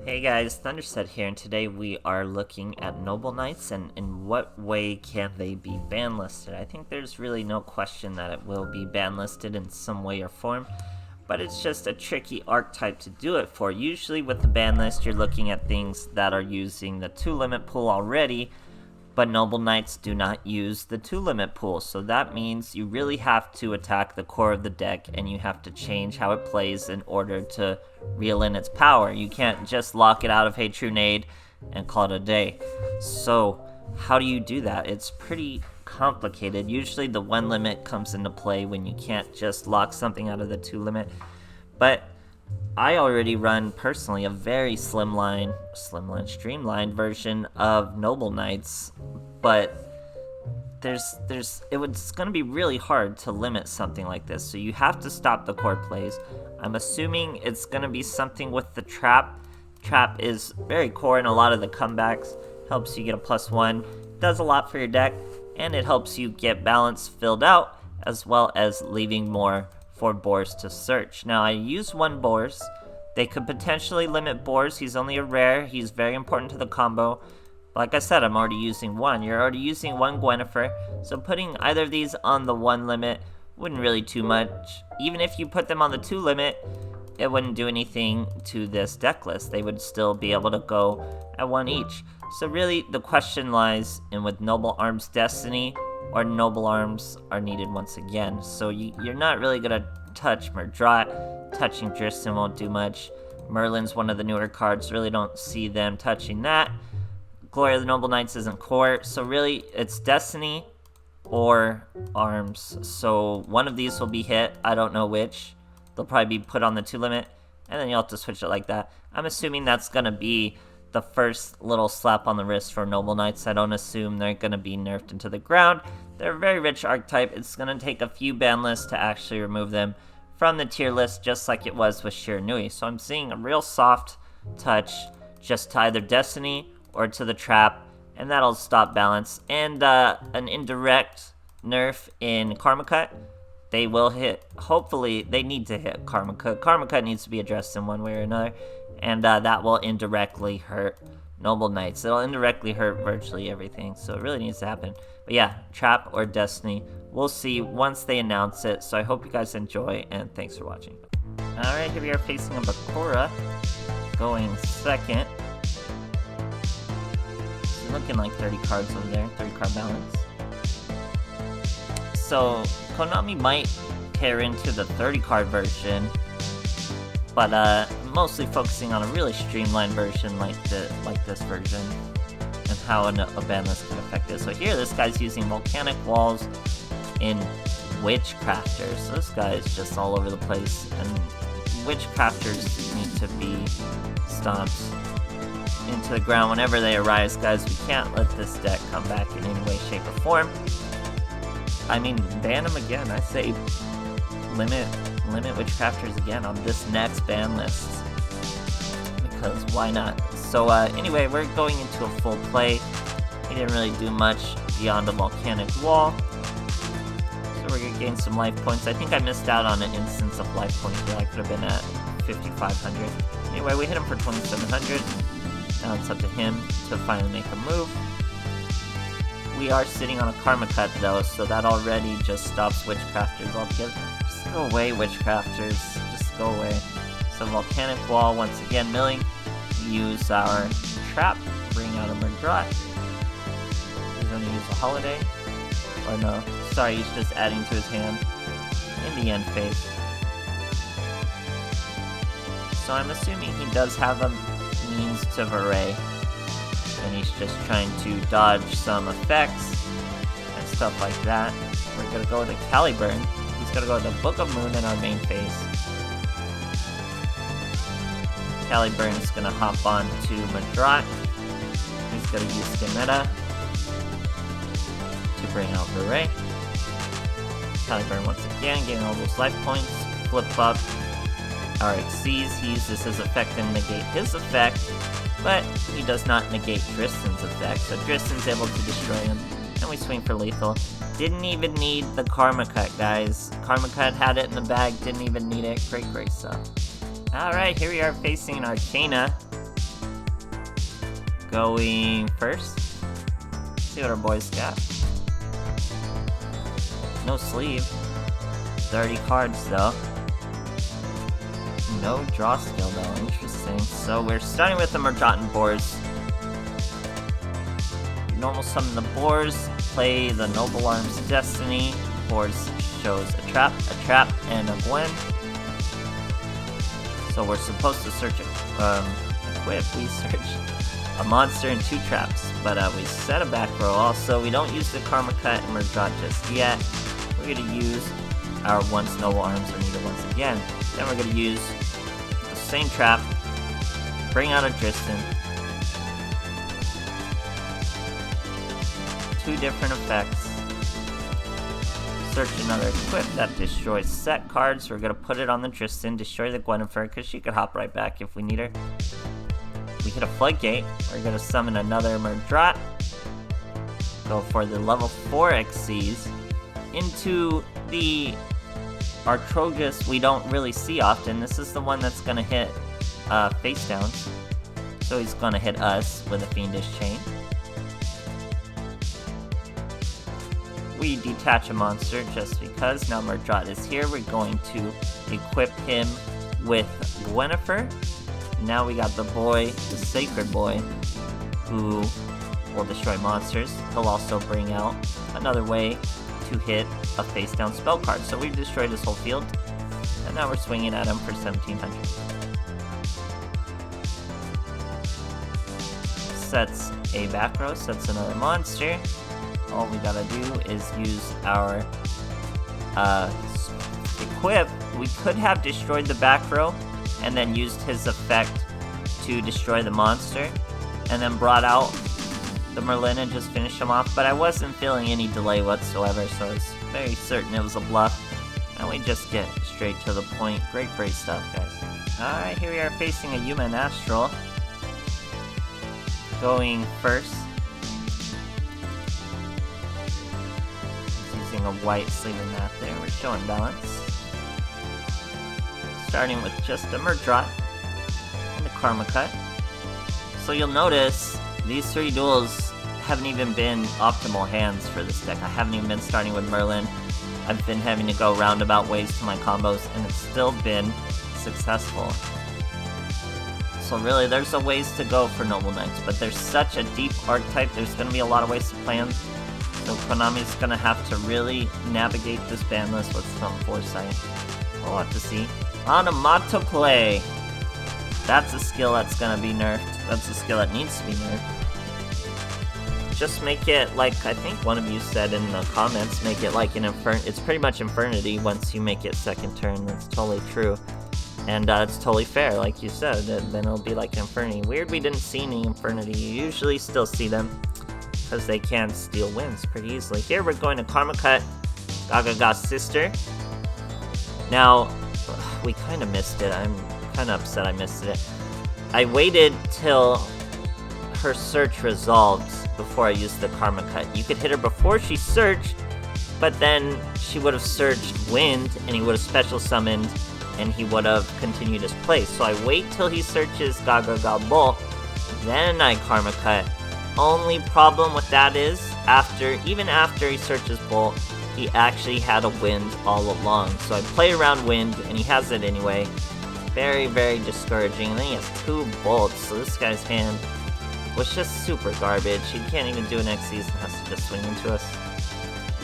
Hey guys, THUNDERSTUD here, and today we are looking at Noble Knights and in what way can they be banlisted. I think there's really no question that it will be banlisted in some way or form, but it's just a tricky archetype to do it for. Usually with the ban list, you're looking at things that are using the 2-limit pool already, but Noble Knights do not use the 2-limit pool, so that means you really have to attack the core of the deck and you have to change how it plays in order to reel in its power. You can't just lock it out of Hey True Nade and call it a day. So how do you do that? It's pretty complicated. Usually the 1-limit comes into play when you can't just lock something out of the 2-limit, but I already run personally a very streamlined version of Noble Knights, but it's going to be really hard to limit something like this, so you have to stop the core plays. I'm assuming it's going to be something with the trap. Trap is very core in a lot of the comebacks, helps you get a +1, does a lot for your deck, and it helps you get balance filled out, as well as leaving more for Boars to search. Now I use 1 Boars. They could potentially limit Boars. He's only a rare. He's very important to the combo. Like I said, I'm already using 1. You're already using 1 Gwynnifer, so putting either of these on the 1 limit wouldn't really do much. Even if you put them on the 2 limit, it wouldn't do anything to this deck list. They would still be able to go at 1 each. So really, the question lies in with Noble Arms Destiny or Noble Arms are needed once again. So you're not really going to touch Murdrot. Touching Dristan won't do much. Merlin's one of the newer cards. Really don't see them touching that. Glory of the Noble Knights isn't core. So really, it's Destiny or Arms. So one of these will be hit. I don't know which. They'll probably be put on the 2-limit. And then you'll have to switch it like that. I'm assuming that's going to be the first little slap on the wrist for Noble Knights. I don't assume they're going to be nerfed into the ground. They're a very rich archetype. It's going to take a few ban lists to actually remove them from the tier list, just like it was with Shiranui. So I'm seeing a real soft touch just to either Destiny or to the trap, and that'll stop balance. And an indirect nerf in Karma Cut. They will hit, hopefully, they need to hit Karma Cut. Karma Cut needs to be addressed in one way or another, and that will indirectly hurt Noble Knights. It'll indirectly hurt virtually everything, so it really needs to happen. But yeah, Trap or Destiny, we'll see once they announce it, so I hope you guys enjoy, and thanks for watching. Alright, here we are facing a Akora, going second. It's looking like 30 cards over there, 30 card balance. So Konami might pair into the 30 card version, but mostly focusing on a really streamlined version like this version and how a ban list could affect it. So here this guy's using Volcanic Walls in Witchcrafters. So this guy is just all over the place, and Witchcrafters need to be stomped into the ground whenever they arise, guys. We can't let this deck come back in any way, shape, or form. I mean, ban them again. I say limit Witchcrafters again on this next ban list, because why not? So anyway, we're going into a full play. He didn't really do much beyond a Volcanic Wall, so we're gonna gain some life points. I think I missed out on an instance of life points where I could have been at 5,500. Anyway, we hit him for 2,700. Now it's up to him to finally make a move. We are sitting on a Karma Cut though, so that already just stops Witchcrafters altogether. Just go away, Witchcrafters. Just go away. So Volcanic Wall, once again milling. Use our Trap, bring out a Murdrot. He's going to use a Holiday. Or no, sorry, he's just adding to his hand in the end phase. So I'm assuming he does have a means to Varay, and he's just trying to dodge some effects and stuff like that. We're going to go with a Caliburn. He's going to go with the Book of Moon in our main phase. Caliburn's going to hop on to Murdrot. He's going to use Schemata to bring out Varay. Caliburn once again, getting all those life points. Flip up our Xyz. He uses his effect and negate his effect, but he does not negate Dristan's effect, so Dristan's able to destroy him, and we swing for lethal. Didn't even need the Karma Cut, guys. Karma Cut had it in the bag, didn't even need it. Great stuff. Alright, here we are facing an Archana. Going first. See what our boys got. No sleeve. 30 cards though. No draw skill though, interesting. So we're starting with the Murdratan boars. Normal summon the boars, play the Noble Arms Destiny. Boars shows a trap, and a Gwen. So we're supposed to search equip. We search a monster and 2 traps, but we set a back row also. We don't use the Karma Cut and Murdrat just yet. We're gonna use our once Noble Arms Renita once again. Then we're gonna use the same trap, bring out a Dristan. 2 different effects. Search another equip that destroys set cards. We're gonna put it on the Dristan, destroy the Gwynnefer, because she could hop right back if we need her. We hit a Floodgate. We're gonna summon another Murdrat. Go for the level 4 XCs. Into the Artrogus we don't really see often. This is the one that's gonna hit face downs. So he's gonna hit us with a Fiendish Chain. We detach a monster just because. Now Murdrat is here. We're going to equip him with Gwynnefer. Now we got the boy, the Sacred Boy, who will destroy monsters. He'll also bring out another way to hit a face down spell card. So we've destroyed his whole field, and now we're swinging at him for 1700. Sets a back row, sets another monster. All we gotta do is use our equip. We could have destroyed the back row and then used his effect to destroy the monster and then brought out the Merlin and just finished him off, but I wasn't feeling any delay whatsoever, so I was very certain it was a bluff, and we just get straight to the point. Great stuff, guys. Alright, here we are facing a human Astral. Going first. Using a white sleever map there, we're showing balance. Starting with just a Murdrat and a Karma Cut. So you'll notice these 3 duels haven't even been optimal hands for this deck. I haven't even been starting with Merlin. I've been having to go roundabout ways to my combos, and it's still been successful. So really, there's a ways to go for Noble Knights, but there's such a deep archetype, there's going to be a lot of ways to play them. So Konami's going to have to really navigate this ban list with some foresight. We'll have to see. Onomatopoeia. That's a skill that's going to be nerfed. That's a skill that needs to be nerfed. Just make it like, I think one of you said in the comments, make it like an it's pretty much Infernity once you make it second turn. That's totally true. And it's totally fair, like you said, then it'll be like Infernity. Weird we didn't see any Infernity. You usually still see them, because they can steal wins pretty easily. Here we're going to Karma Cut, Gaga's sister. Now, we kind of missed it. I'm kind of upset I missed it. I waited till her search resolved before I used the Karma Cut. You could hit her before she searched, but then she would have searched Wind, and he would have special summoned, and he would have continued his play. So I wait till he searches Gaga Bolt, then I Karma Cut. Only problem with that is, even after he searches Bolt, he actually had a Wind all along. So I play around Wind, and he has it anyway. Very discouraging. And then he has 2 bolts, so this guy's hand was just super garbage. He can't even do an XCs and has to just swing into us.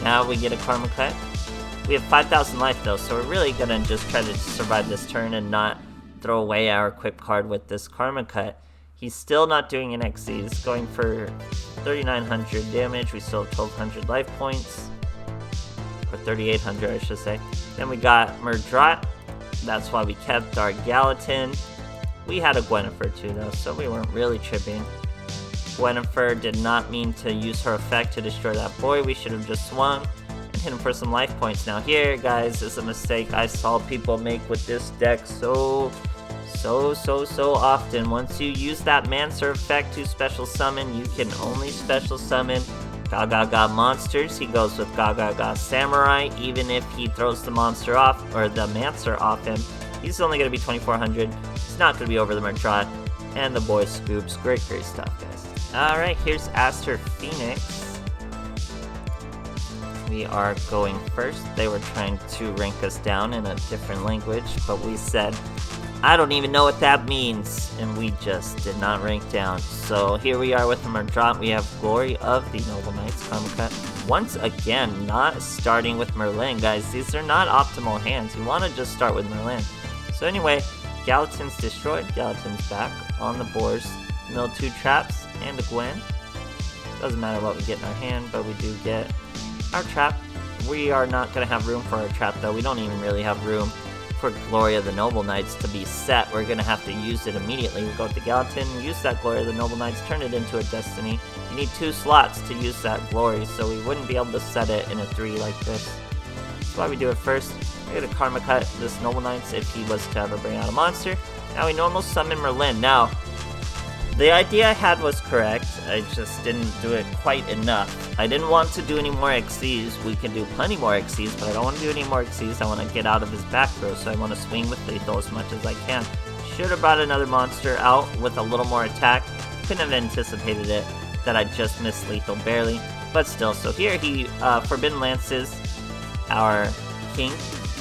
Now we get a Karma Cut. We have 5,000 life though, so we're really gonna just try to survive this turn and not throw away our equip card with this Karma Cut. He's still not doing an XCs, going for 3,900 damage. We still have 1,200 life points. Or 3,800, I should say. Then we got Murdrat. That's why we kept our Gallatin. We had a Gwynnefer too though, so we weren't really tripping. Gwynnefer did not mean to use her effect to destroy that boy. We should have just swung and hit him for some life points. Now here, guys, is a mistake I saw people make with this deck so often. Once you use that Mancer effect to special summon, you can only special summon Gaga monsters. He goes with Gaga Samurai. Even if he throws the monster off, or the Mancer off him, he's only going to be 2,400. It's not going to be over the Murdrat. And the boy scoops. Great stuff, guys. Alright, here's Aster Phoenix. We are going first. They were trying to rank us down in a different language, but we said, I don't even know what that means, and we just did not rank down. So here we are with our drop. We have Glory of the Noble Knights, Karma. Once again, not starting with Merlin, guys. These are not optimal hands. You want to just start with Merlin. So anyway, Gallatin's destroyed. Gallatin's back on the boards. Mill 2 traps and a Gwen. Doesn't matter what we get in our hand, but we do get our trap. We are not going to have room for our trap, though. We don't even really have room for Glory of the Noble Knights to be set. We're going to have to use it immediately. We go to Gallatin, use that Glory of the Noble Knights, turn it into a Destiny. You need 2 slots to use that Glory, so we wouldn't be able to set it in a 3 like this. That's why we do it first. We're going to Karma Cut this Noble Knights if he was to ever bring out a monster. Now we normal summon Merlin. Now, the idea I had was correct, I just didn't do it quite enough. I didn't want to do any more XCs. We can do plenty more XCs, but I don't want to do any more XCs. I want to get out of his back row, so I want to swing with lethal as much as I can. Should have brought another monster out with a little more attack. Couldn't have anticipated it, that I just missed lethal barely. But still, so here he Forbidden Lances our king,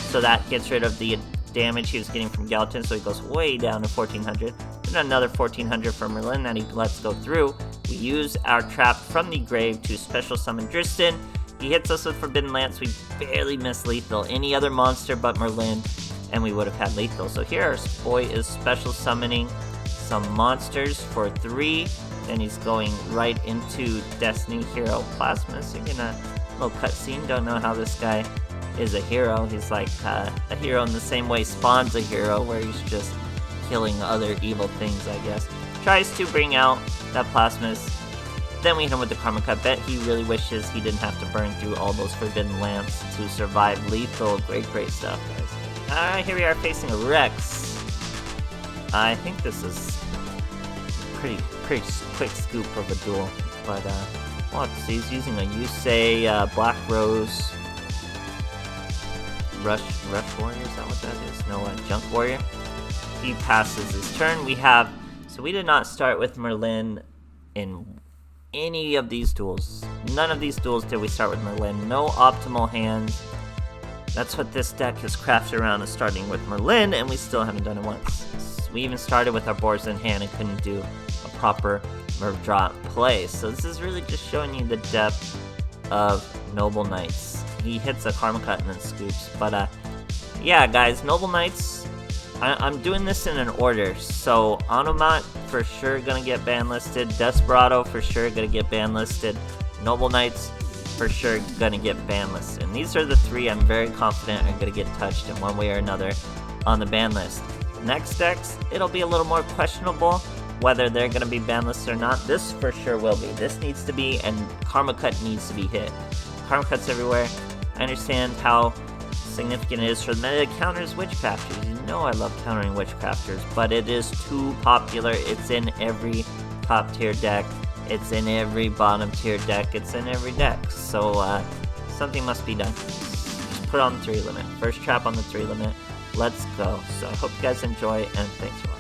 so that gets rid of the damage he was getting from Gallatin, so he goes way down to 1400. Then another 1400 for Merlin that he lets go through. We use our trap from the grave to special summon Dristan. He hits us with Forbidden Lance. We barely miss lethal. Any other monster but Merlin, and we would have had lethal. So here our boy is special summoning some monsters for 3. Then he's going right into Destiny Hero Plasma. So you're gonna little cutscene. Don't know how this guy is a hero. He's like a hero in the same way Spawn's a hero, where he's just killing other evil things, I guess. Tries to bring out that Plasmus. Then we hit him with the Karma Cut. Bet he really wishes he didn't have to burn through all those Forbidden Lamps to survive lethal. Great stuff, guys. Alright, here we are facing a Rex. I think this is pretty quick scoop of a duel, but we'll have to see. He's using a Yusei Black Rose Rush Warrior, is that what that is? No, Junk Warrior. He passes his turn. So we did not start with Merlin in any of these duels. None of these duels did we start with Merlin. No optimal hands. That's what this deck is crafted around, is starting with Merlin, and we still haven't done it once. We even started with our boards in hand and couldn't do a proper Merv drop play. So this is really just showing you the depth of Noble Knights. He hits a Karma Cut and then scoops. But yeah, guys, Noble Knights, I'm doing this in an order. So Onomat for sure gonna get banlisted. Desperado for sure gonna get banlisted. Noble Knights for sure gonna get banlisted. And these are the 3 I'm very confident are gonna get touched in one way or another on the ban list. Next decks, it'll be a little more questionable whether they're going to be banlisted or not. This for sure will be. This needs to be, and Karma Cut needs to be hit. Karma Cut's everywhere. I understand how significant it is for the meta that counters Witchcrafters. You know I love countering Witchcrafters, but it is too popular. It's in every top tier deck. It's in every bottom tier deck. It's in every deck. So something must be done. Just put on the 3 limit. First trap on the 3 limit. Let's go. So I hope you guys enjoy, and thanks for watching.